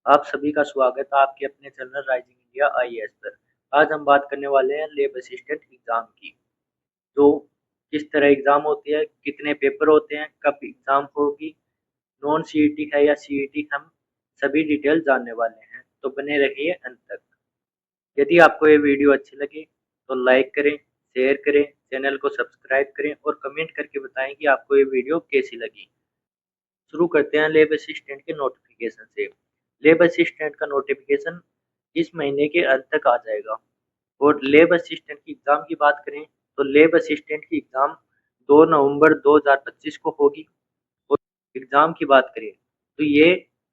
आप सभी का स्वागत है आपके अपने चैनल राइजिंग इंडिया आईएएस पर। आज हम बात करने वाले हैं लैब असिस्टेंट एग्जाम की। तो किस तरह एग्जाम होती है, कितने पेपर होते हैं, कब एग्जाम होगी, नॉन सीईटी है या सीईटी, हम सभी डिटेल जानने वाले हैं। तो बने रहिए अंत तक। यदि आपको ये वीडियो अच्छी लगे तो लाइक करें, शेयर करें, चैनल को सब्सक्राइब करें और कमेंट करके बताएं कि आपको ये वीडियो कैसी लगी। शुरू करते हैं लैब असिस्टेंट के नोटिफिकेशन से। लैब असिस्टेंट का नोटिफिकेशन इस महीने के अंत तक आ जाएगा। और लैब असिस्टेंट की एग्ज़ाम की बात करें तो लैब असिस्टेंट की एग्ज़ाम 2 नवंबर 2025 को होगी। और एग्ज़ाम की बात करें तो ये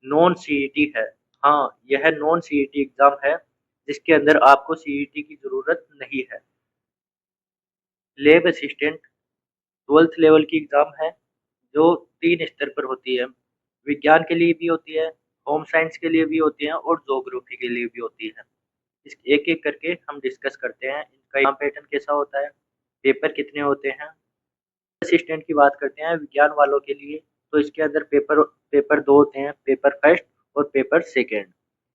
नॉन सीईटी है। हाँ, यह नॉन सीईटी एग्ज़ाम है जिसके अंदर आपको सीईटी की ज़रूरत नहीं है। लैब असिस्टेंट 12th लेवल की एग्ज़ाम है जो 3 स्तर पर होती है। विज्ञान के लिए भी होती है, होम साइंस के लिए भी होती है और ज्योग्राफी के लिए भी होती है। इस एक-एक करके हम डिस्कस करते हैं। इनका एग्ज़ाम पैटर्न कैसा होता है, पेपर कितने होते हैं। असिस्टेंट की बात करते हैं विज्ञान वालों के लिए, तो इसके अंदर पेपर पेपर 2 होते हैं, पेपर फर्स्ट और पेपर सेकंड।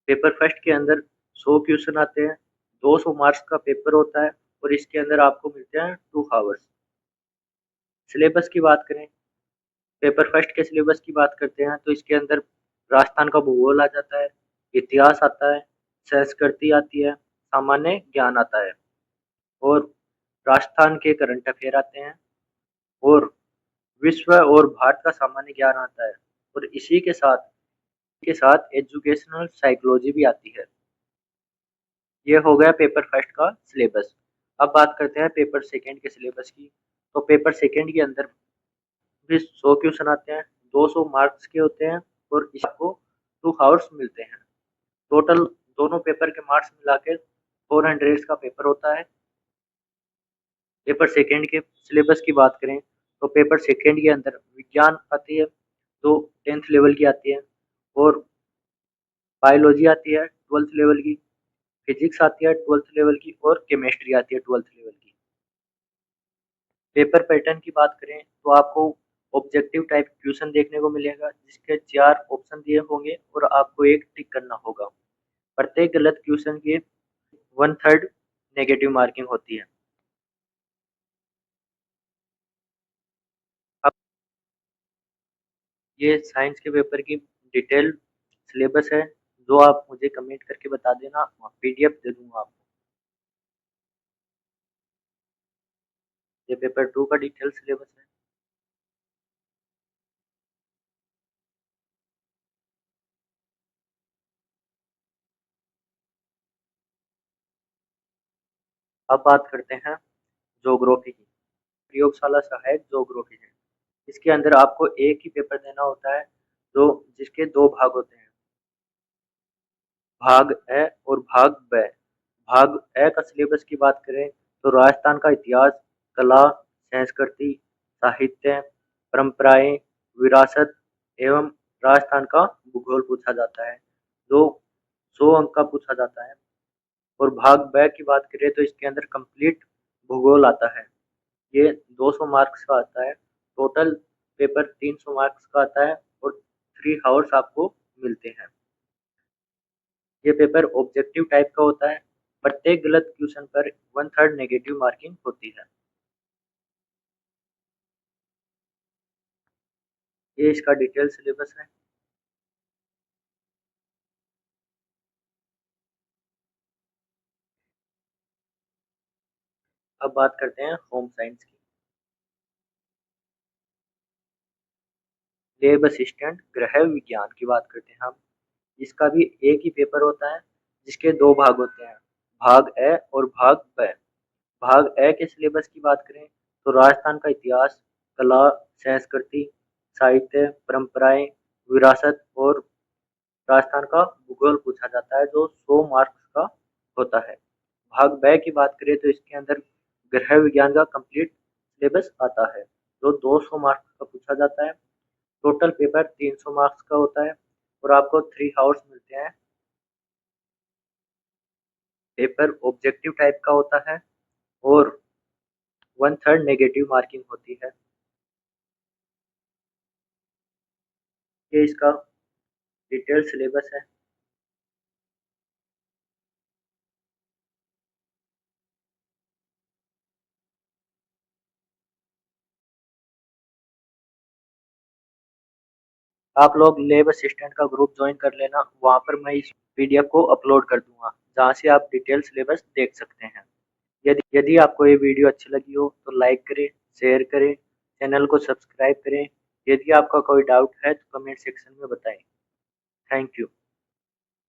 पेपर फर्स्ट के अंदर 100 क्वेश्चन आते हैं, 200 मार्क्स का पेपर होता है और इसके अंदर आपको मिलते हैं 2 हावर्स। सिलेबस की बात करें, पेपर फर्स्ट के सिलेबस की बात करते हैं तो इसके अंदर राजस्थान का भूगोल आ जाता है, इतिहास आता है, संस्कृति आती है, सामान्य ज्ञान आता है और राजस्थान के करंट अफेयर आते हैं और विश्व और भारत का सामान्य ज्ञान आता है और इसी के साथ एजुकेशनल साइकोलॉजी भी आती है। ये हो गया पेपर फर्स्ट का सिलेबस। अब बात करते हैं पेपर सेकंड के सिलेबस की। तो पेपर सेकंड के अंदर भी 100 क्वेश्चन आते हैं, 200 मार्क्स के होते हैं और इसको 2 हावर्स मिलते हैं। टोटल दोनों पेपर के मार्क्स मिला के 400 का पेपर होता है। पेपर सेकंड के सिलेबस की बात करें तो पेपर सेकंड के अंदर विज्ञान आती है जो 10th लेवल की आती है और बायोलॉजी आती है 12th लेवल की, फिजिक्स आती है 12th लेवल की और केमिस्ट्री आती है 12th लेवल की। पेपर पैटर्न की बात करें तो आपको ऑब्जेक्टिव टाइप क्वेश्चन देखने को मिलेगा जिसके 4 ऑप्शन दिए होंगे और आपको एक टिक करना होगा। प्रत्येक गलत क्वेश्चन के 1/3 नेगेटिव मार्किंग होती है। अब ये साइंस के पेपर की डिटेल सिलेबस है जो आप मुझे कमेंट करके बता देना, पीडीएफ दे दूंगा आपको। ये पेपर 2 का डिटेल सिलेबस है। अब बात करते हैं ज्योग्राफी की। प्रयोगशाला सहायक ज्योग्राफी है। इसके अंदर आपको एक ही पेपर देना होता है जो जिसके 2 भाग होते हैं, भाग ए और भाग ब। भाग ए का सिलेबस की बात करें तो राजस्थान का इतिहास, कला, संस्कृति, साहित्य, परंपराएं, विरासत एवं राजस्थान का भूगोल पूछा जाता है जो 100 अंक का पूछा जाता है। और भाग ब की बात करें तो इसके अंदर कंप्लीट भूगोल आता है। ये 200 मार्क्स का आता है। टोटल पेपर 300 मार्क्स का आता है और 3 हावर्स आपको मिलते हैं। ये पेपर ऑब्जेक्टिव टाइप का होता है। प्रत्येक गलत क्वेश्चन पर 1/3 नेगेटिव मार्किंग होती है। ये इसका डिटेल सिलेबस है। अब बात करते हैं होम साइंस की। लैब असिस्टेंट गृह विज्ञान की बात करते हैं हम। इसका भी एक ही पेपर होता है जिसके 2 भाग होते हैं, भाग ए और भाग ब। भाग ए के सिलेबस की बात करें तो राजस्थान का इतिहास, कला, संस्कृति, साहित्य, परंपराएं, विरासत और राजस्थान का भूगोल पूछा जाता है जो 100 मार्क्स का होता है। भाग ब की बात करें तो इसके अंदर गृह विज्ञान का कंप्लीट सिलेबस आता है जो 200 मार्क्स का पूछा जाता है। टोटल पेपर 300 मार्क्स का होता है और आपको 3 हावर्स मिलते हैं। पेपर ऑब्जेक्टिव टाइप का होता है और 1/3 नेगेटिव मार्किंग होती है। ये इसका डिटेल सिलेबस है। आप लोग लैब असिस्टेंट का ग्रुप ज्वाइन कर लेना, वहाँ पर मैं इस पीडीएफ को अपलोड कर दूंगा, जहाँ से आप डिटेल सिलेबस देख सकते हैं। यदि आपको ये वीडियो अच्छी लगी हो तो लाइक करें, शेयर करें, चैनल को सब्सक्राइब करें। यदि आपका कोई डाउट है तो कमेंट सेक्शन में बताएं। Thank you.